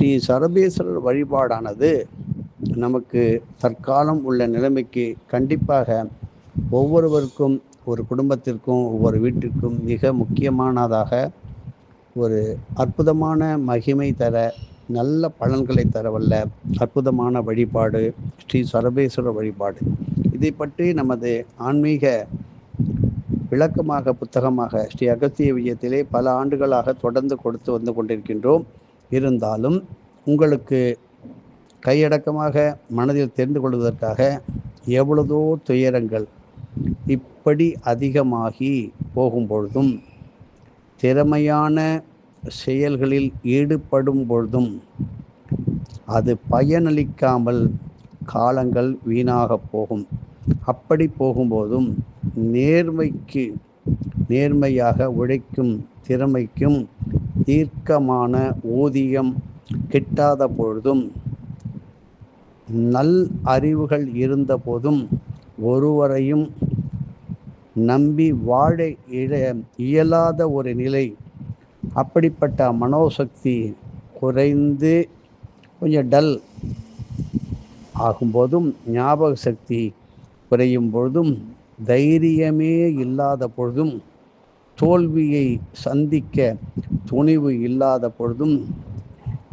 ஸ்ரீ சரபேஸ்வரர் வழிபாடானது நமக்கு தற்காலம் உள்ள நிலைமைக்கு கண்டிப்பாக ஒவ்வொருவருக்கும், ஒரு குடும்பத்திற்கும், ஒவ்வொரு வீட்டிற்கும் மிக முக்கியமானதாக, ஒரு அற்புதமான மகிமை தர, நல்ல பலன்களை தரவல்ல அற்புதமான வழிபாடு ஸ்ரீ சரபேஸ்வரர் வழிபாடு. இதை பற்றி நமது ஆன்மீக விளக்கமாக புத்தகமாக ஸ்ரீ அகஸ்திய விஜயத்திலே பல ஆண்டுகளாக தொடர்ந்து கொடுத்து வந்து கொண்டிருக்கின்றோம். இருந்தாலும் உங்களுக்கு கையடக்கமாக மனதில் தெரிந்து கொள்வதற்காக எவ்வளதோ துயரங்கள் இப்படி அதிகமாகி போகும் பொழுதும், திறமையான செயல்களில் ஈடுபடும் பொழுதும் அது பயனளிக்காமல் காலங்கள் வீணாக போகும். அப்படி போகும்போதும் நேர்மையாக உழைக்கும் திறமைக்கும் தீர்க்கமான ஊதியம் கிட்டாத பொழுதும், நல் அறிவுகள் இருந்த போதும் ஒருவரையும் நம்பி வாழ இயலாத ஒரு நிலை, அப்படிப்பட்ட மனோசக்தி குறைந்து கொஞ்சம் டல் ஆகும்போதும், ஞாபக சக்தி குறையும் பொழுதும், தைரியமே இல்லாத பொழுதும், தோல்வியை சந்திக்க துணிவு இல்லாத பொழுதும்,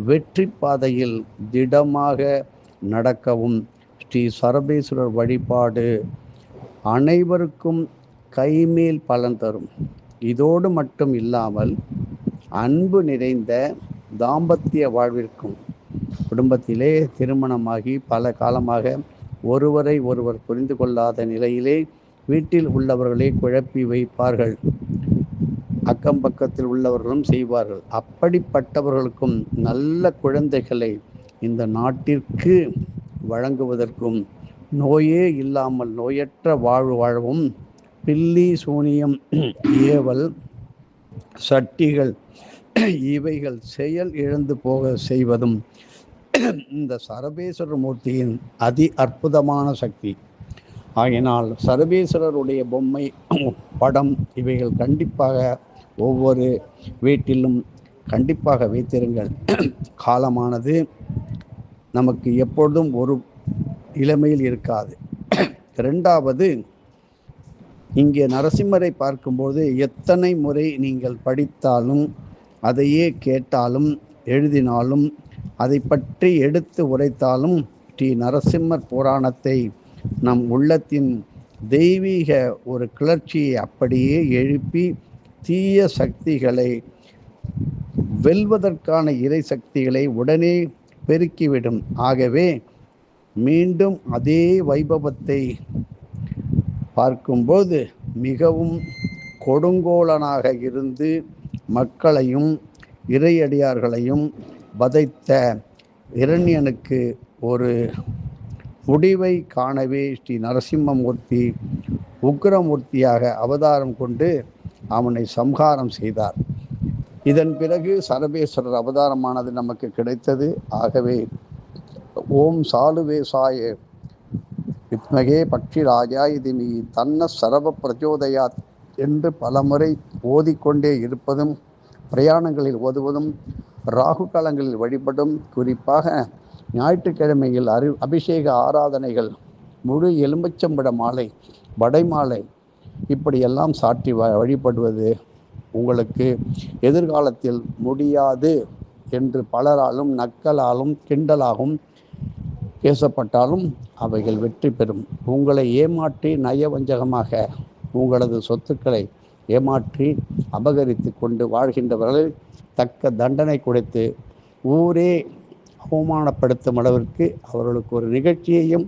வெற்றி பாதையில் திடமாக நடக்கவும் ஸ்ரீ சரபேஸ்வரர் வழிபாடு அனைவருக்கும் கைமேல் பலன் தரும். இதோடு மட்டும் இல்லாமல் அன்பு நிறைந்த தாம்பத்திய வாழ்விற்கும், குடும்பத்திலே திருமணமாகி பல காலமாக ஒருவரை ஒருவர் புரிந்து கொள்ளாத நிலையிலே வீட்டில் உள்ளவர்களை குழப்பி வைப்பார்கள், அக்கம் பக்கத்தில் உள்ளவர்களும் செய்வார்கள். அப்படிப்பட்டவர்களுக்கும் நல்ல குழந்தைகளை இந்த நாட்டிற்கு வழங்குவதற்கும், நோயே இல்லாமல் நோயற்ற வாழ்வு வாழவும், பில்லி சூனியம் ஏவல் சட்டிகள் இவைகள் செயல் இழந்து போக செய்வதும் இந்த சரபேஸ்வரர் மூர்த்தியின் அதி அற்புதமான சக்தி. ஆகினால் சரபேஸ்வரருடைய பொம்மை, படம் இவைகள் கண்டிப்பாக ஒவ்வொரு வீட்டிலும் கண்டிப்பாக வைத்திருங்கள். காலமானது நமக்கு எப்பொழுதும் ஒரு இளமையில் இருக்காது. இரண்டாவது, இங்கே நரசிம்மரை பார்க்கும்போது எத்தனை முறை நீங்கள் படித்தாலும், அதையே கேட்டாலும், எழுதினாலும், அதை பற்றி எடுத்து உரைத்தாலும், ஸ்ரீ நரசிம்மர் புராணத்தை நம் உள்ளத்தின் தெய்வீக ஒரு கிளர்ச்சியை அப்படியே எழுப்பி தீய சக்திகளை வெல்வதற்கான இறை சக்திகளை உடனே பெருக்கிவிடும். ஆகவே மீண்டும் அதே வைபவத்தை பார்க்கும்போது மிகவும் கொடுங்கோலனாக இருந்து மக்களையும் இறையடியார்களையும் வதைத்த இரண்யனுக்கு ஒரு முடிவை காணவே ஸ்ரீ நரசிம்மமூர்த்தி உக்கிரமூர்த்தியாக அவதாரம் கொண்டு அவனை சம்ஹாரம் செய்தார். இதன் பிறகு சரபேஸ்வரர் அவதாரமானது நமக்கு கிடைத்தது. ஆகவே ஓம் சாலுவேசாய வித்மகே பக்ஷி ராஜாய தீமஹி தன்ன சரப பிரச்சோதயாத் என்று பலமுறை ஓதிக்கொண்டே இருப்பதும், பிரயாணங்களில் ஓதுவதும், ராகு காலங்களில் வழிபடும், குறிப்பாக ஞாயிற்றுக்கிழமையில் அபிஷேக ஆராதனைகள், முழு எலும்பச்சம்பழ மாலை, வடை மாலை இப்படியெல்லாம் சாற்றி வழிபடுவது உங்களுக்கு எதிர்காலத்தில் முடியாது என்று பலராலும் நக்கலாலும் கிண்டலாகவும் பேசப்பட்டாலும் அவைகள் வெற்றி பெறும். உங்களை ஏமாற்றி நயவஞ்சகமாக உங்களது சொத்துக்களை ஏமாற்றி அபகரித்து கொண்டு வாழ்கின்றவர்கள் தக்க தண்டனை கொடுத்து ஊரே அவமானப்படுத்தும் அளவிற்கு அவர்களுக்கு ஒரு நிகழ்ச்சியையும்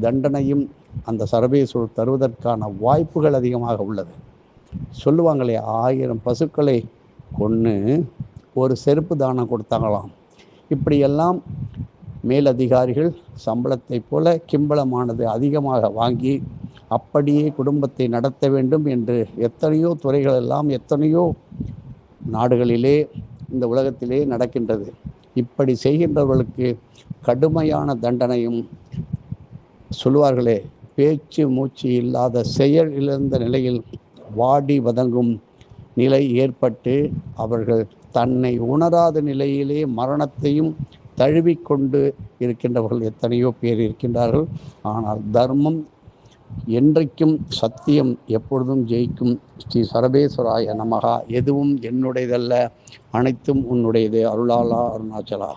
தண்டனையும் அந்த சரபேஸ்வரர் தருவதற்கான வாய்ப்புகள் அதிகமாக உள்ளது. சொல்லுவாங்களே, 1000 பசுக்களை கொன்று ஒரு செருப்பு தானம் கொடுத்தாங்களாம். இப்படியெல்லாம் மேலதிகாரிகள் சம்பளத்தை போல கிம்பளமானது அதிகமாக வாங்கி அப்படியே குடும்பத்தை நடத்த வேண்டும் என்று எத்தனையோ துறைகளெல்லாம் எத்தனையோ நாடுகளிலே இந்த உலகத்திலே நடக்கின்றது. இப்படி செய்கின்றவர்களுக்கு கடுமையான தண்டனையும், சொல்லுவார்களே, பேச்சு மூச்சு இல்லாத செயல் இழந்த நிலையில் வாடி வதங்கும் நிலை ஏற்பட்டு அவர்கள் தன்னை உணராத நிலையிலே மரணத்தையும் தழுவிக்கொண்டு இருக்கின்றவர்கள் எத்தனையோ பேர் இருக்கின்றார்கள். ஆனால் தர்மம் என்றைக்கும், சத்தியம் எப்பொழுதும் ஜெயிக்கும். ஸ்ரீ சரபேஸ்வராய நமகா. எதுவும் என்னுடையதல்ல, அனைத்தும் உன்னுடையது. அருளாளா அருணாச்சலா.